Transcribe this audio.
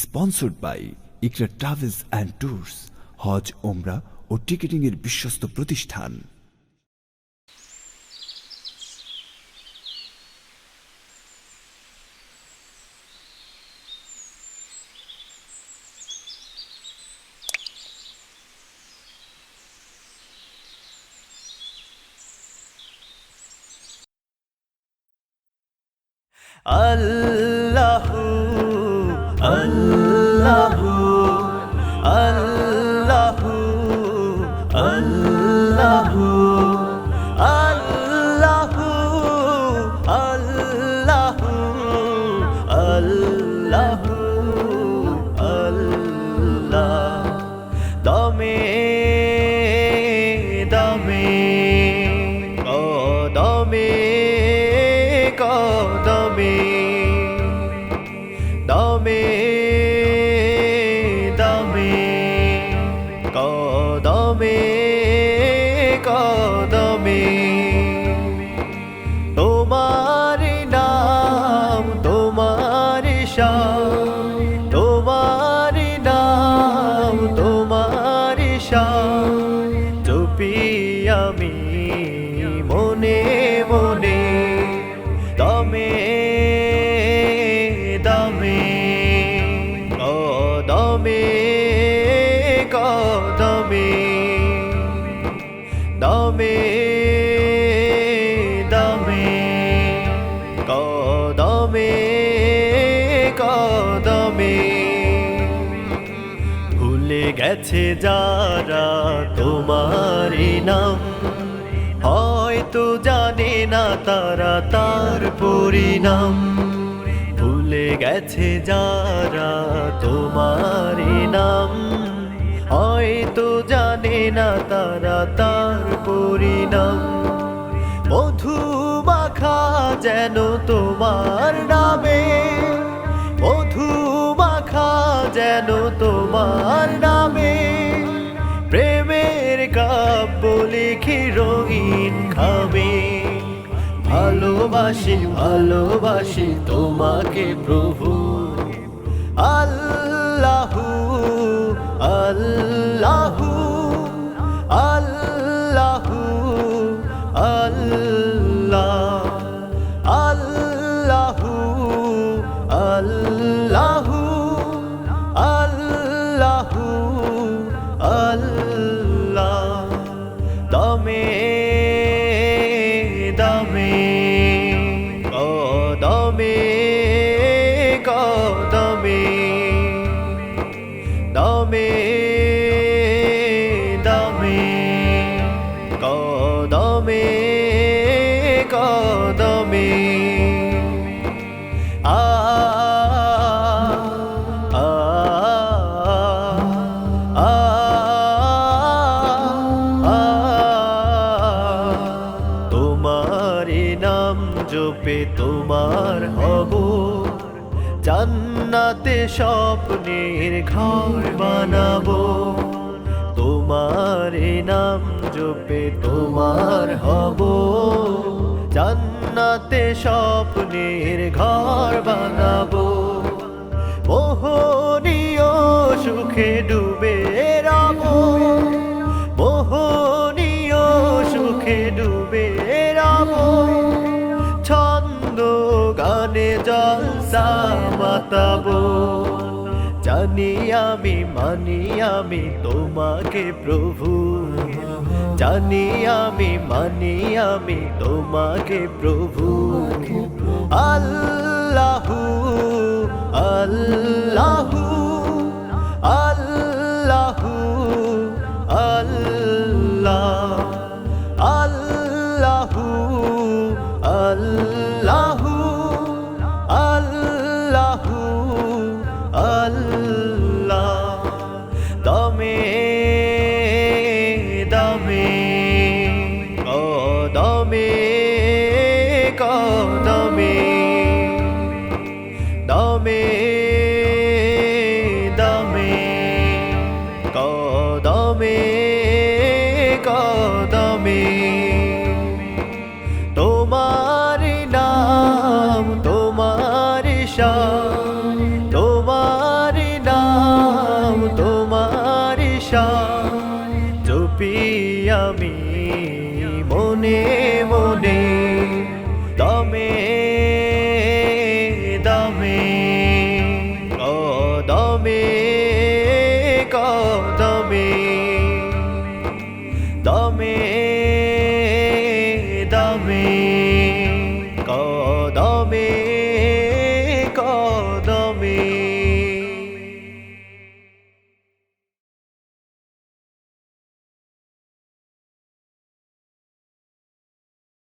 Sponsored by Iqra travels and tours, হজ, ওমরা ও টিকেটিং এর বিশ্বস্ত প্রতিষ্ঠান। আল্লাহু আল্লাহু আল্লাহু আল্লাহু আল্লাহু আল্লাহু আল্লাহু আল্লাহ। দমে দমে কদমে কদমে দমে দমে কদমে কদমে তোমার নাম তোমার শান, তোমার নাম তোমার শান জপি আমি মনে মনে। দমে দমে কদমে কদমে দমে দমে কদমে কদমে ভুলে গেছে যারা তোমারি নাম, হয়তো জানে না তারা তার পরিণাম। ভুলে গেছে যারা তোমারি নাম, হয়তো জানে না তারা তার পরিণাম। মধু মাখা যেন তোমার নামে, মধু মাখা যেন তোমার নামে। প্রেমের কাব্য লিখি রঙিন খামে, ভালোবাসি ভালোবাসি তোমাকে প্রভু। আল্লাহু আল্লাহু আল্লাহু আল্লাহ আল্লাহু আল্লাহু আল্লাহু আল্লাহ। দমে দমে কদমে কদমে দমে দমে কদমে কদমে আ আ আ তোমারি নাম জপে তোমার হব, জান্নাতে স্বপ্নের ঘর বানাবো। তোমারি নাম জপে তোমার হব, জান্নাতে স্বপ্নের ঘর বানাবো। মোহনীয় সুখে ডুবে রব, মোহনীয় সুখে ডুবে রব। ছন্দ গানে জলসা মাতাবো, জানি আমি মানি আমি তোমাকে প্রভু। জানি আমি মানি আমি তোমাকে প্রভু। আল্লাহু আল্লাহু আল্লাহু আল্লাহ আল্লাহু আল্লাহু আল্লাহু আল্লাহ। দমে দমে কদমে কদমে দমে দমে কদমে কদমে তোমার নাম তোমার শান তোমার আমি মনে মনে দমে দমে কদমে কদমে